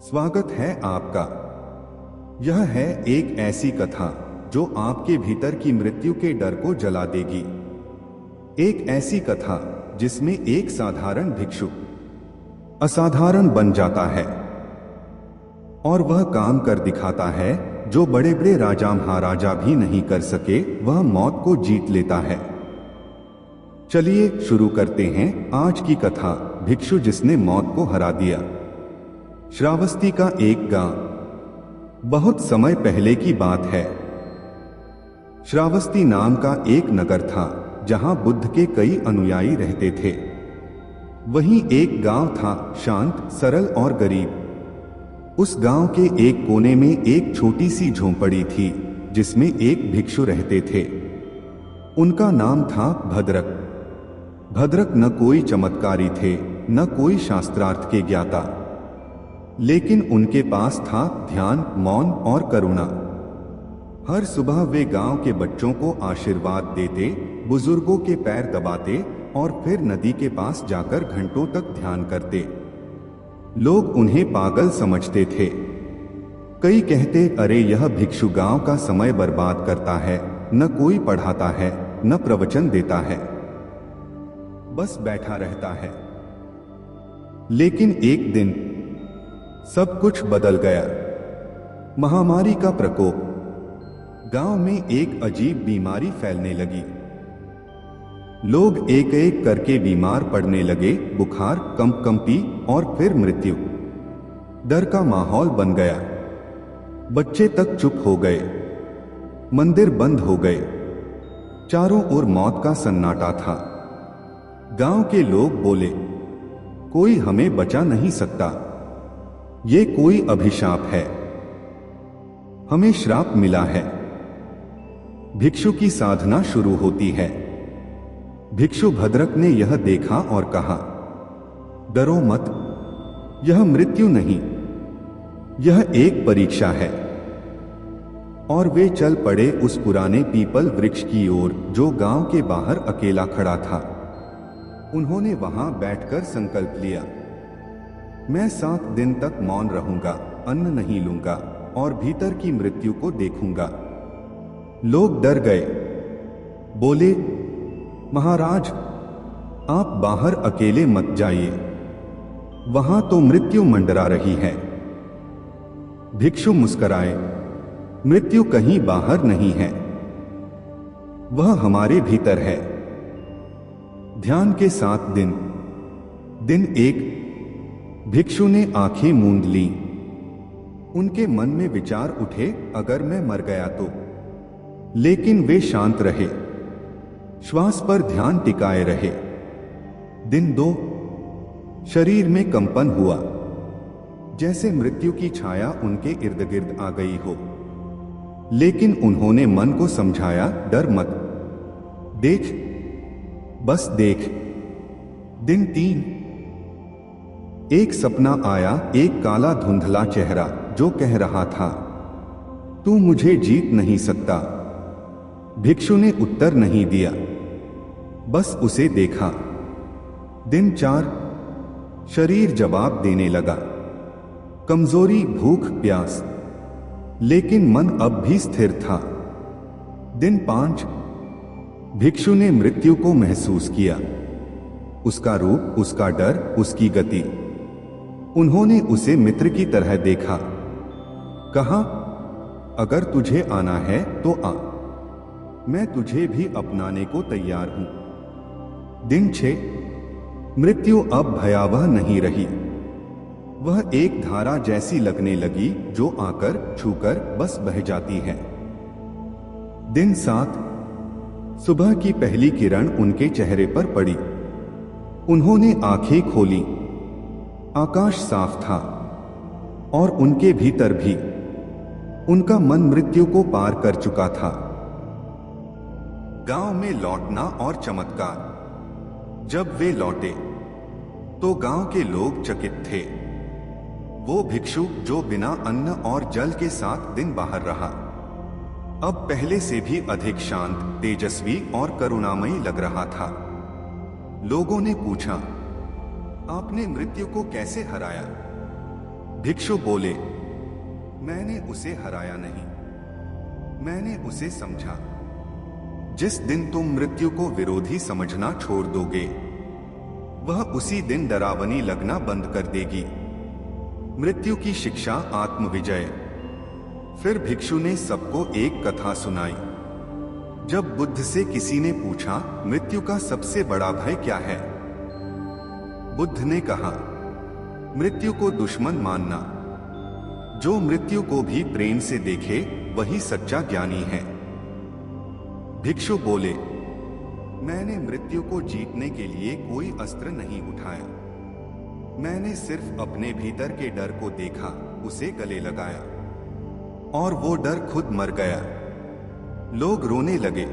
स्वागत है आपका। यह है एक ऐसी कथा जो आपके भीतर की मृत्यु के डर को जला देगी। एक ऐसी कथा जिसमें एक साधारण भिक्षु असाधारण बन जाता है और वह काम कर दिखाता है जो बड़े बड़े राजा महाराजा भी नहीं कर सके। वह मौत को जीत लेता है। चलिए शुरू करते हैं आज की कथा, भिक्षु जिसने मौत को हरा दिया। श्रावस्ती का एक गांव। बहुत समय पहले की बात है। श्रावस्ती नाम का एक नगर था जहां बुद्ध के कई अनुयायी रहते थे। वहीं एक गांव था, शांत, सरल और गरीब। उस गांव के एक कोने में एक छोटी सी झोंपड़ी थी जिसमें एक भिक्षु रहते थे। उनका नाम था भद्रक। भद्रक न कोई चमत्कारी थे, न कोई शास्त्रार्थ के ज्ञाता, लेकिन उनके पास था ध्यान, मौन और करुणा। हर सुबह वे गांव के बच्चों को आशीर्वाद देते, बुजुर्गों के पैर दबाते और फिर नदी के पास जाकर घंटों तक ध्यान करते। लोग उन्हें पागल समझते थे। कई कहते, अरे यह भिक्षु गांव का समय बर्बाद करता है, न कोई पढ़ाता है, न प्रवचन देता है, बस बैठा रहता है। लेकिन एक दिन सब कुछ बदल गया। महामारी का प्रकोप। गांव में एक अजीब बीमारी फैलने लगी। लोग एक एक करके बीमार पड़ने लगे। बुखार, कंपकंपी और फिर मृत्यु। डर का माहौल बन गया। बच्चे तक चुप हो गए। मंदिर बंद हो गए। चारों ओर मौत का सन्नाटा था। गांव के लोग बोले, कोई हमें बचा नहीं सकता, ये कोई अभिशाप है, हमें श्राप मिला है। भिक्षु की साधना शुरू होती है। भिक्षु भद्रक ने यह देखा और कहा, डरो मत, यह मृत्यु नहीं, यह एक परीक्षा है। और वे चल पड़े उस पुराने पीपल वृक्ष की ओर जो गांव के बाहर अकेला खड़ा था। उन्होंने वहां बैठकर संकल्प लिया, मैं 7 दिन तक मौन रहूंगा, अन्न नहीं लूंगा और भीतर की मृत्यु को देखूंगा। लोग डर गए। बोले, महाराज, आप बाहर अकेले मत जाइए, वहां तो मृत्यु मंडरा रही है। भिक्षु मुस्कुराए, मृत्यु कहीं बाहर नहीं है, वह हमारे भीतर है। ध्यान के 7 दिन। दिन 1। भिक्षु ने आंखें मूंद ली। उनके मन में विचार उठे, अगर मैं मर गया तो। लेकिन वे शांत रहे, श्वास पर ध्यान टिकाए रहे। दिन 2। शरीर में कंपन हुआ, जैसे मृत्यु की छाया उनके इर्द गिर्द आ गई हो। लेकिन उन्होंने मन को समझाया, डर मत, देख, बस देख। दिन 3। एक सपना आया, एक काला धुंधला चेहरा जो कह रहा था, तू मुझे जीत नहीं सकता। भिक्षु ने उत्तर नहीं दिया, बस उसे देखा। दिन 4। शरीर जवाब देने लगा, कमजोरी, भूख, प्यास, लेकिन मन अब भी स्थिर था। दिन 5। भिक्षु ने मृत्यु को महसूस किया, उसका रूप, उसका डर, उसकी गति। उन्होंने उसे मित्र की तरह देखा। कहा, अगर तुझे आना है तो आ, मैं तुझे भी अपनाने को तैयार हूं। दिन 6। मृत्यु अब भयावह नहीं रही, वह एक धारा जैसी लगने लगी जो आकर, छूकर बस बह जाती है। दिन 7। सुबह की पहली किरण उनके चेहरे पर पड़ी। उन्होंने आंखें खोली। आकाश साफ था और उनके भीतर भी। उनका मन मृत्यु को पार कर चुका था। गांव में लौटना और चमत्कार। जब वे लौटे तो गांव के लोग चकित थे। वो भिक्षु जो बिना अन्न और जल के 7 दिन बाहर रहा, अब पहले से भी अधिक शांत, तेजस्वी और करुणामयी लग रहा था। लोगों ने पूछा, आपने मृत्यु को कैसे हराया? भिक्षु बोले, मैंने उसे हराया नहीं, मैंने उसे समझा। जिस दिन तुम मृत्यु को विरोधी समझना छोड़ दोगे, वह उसी दिन डरावनी लगना बंद कर देगी। मृत्यु की शिक्षा आत्मविजय। फिर भिक्षु ने सबको एक कथा सुनाई। जब बुद्ध से किसी ने पूछा, मृत्यु का सबसे बड़ा भय क्या है? बुद्ध ने कहा, मृत्यु को दुश्मन मानना। जो मृत्यु को भी प्रेम से देखे, वही सच्चा ज्ञानी है। भिक्षु बोले, मैंने मृत्यु को जीतने के लिए कोई अस्त्र नहीं उठाया। मैंने सिर्फ अपने भीतर के डर को देखा, उसे गले लगाया, और वो डर खुद मर गया। लोग रोने लगे।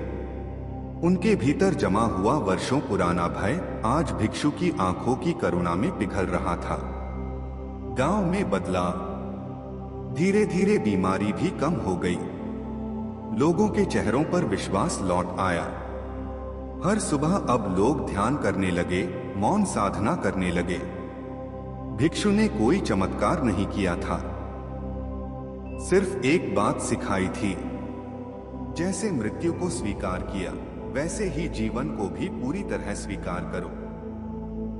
उनके भीतर जमा हुआ वर्षों पुराना भय आज भिक्षु की आंखों की करुणा में पिघल रहा था। गांव में बदलाव। धीरे धीरे बीमारी भी कम हो गई। लोगों के चेहरों पर विश्वास लौट आया। हर सुबह अब लोग ध्यान करने लगे, मौन साधना करने लगे। भिक्षु ने कोई चमत्कार नहीं किया था, सिर्फ एक बात सिखाई थी, जैसे मृत्यु को स्वीकार किया, वैसे ही जीवन को भी पूरी तरह स्वीकार करो।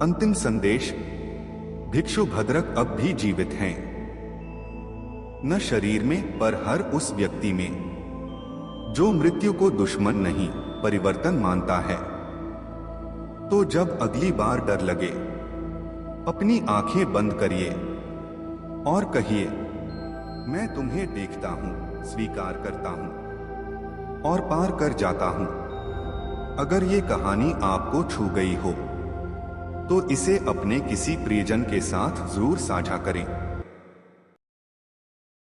अंतिम संदेश। भिक्षु भद्रक अब भी जीवित हैं, न शरीर में पर हर उस व्यक्ति में जो मृत्यु को दुश्मन नहीं, परिवर्तन मानता है। तो जब अगली बार डर लगे, अपनी आंखें बंद करिए और कहिए, मैं तुम्हें देखता हूं, स्वीकार करता हूं और पार कर जाता हूं। अगर ये कहानी आपको छू गई हो तो इसे अपने किसी प्रियजन के साथ जरूर साझा करें।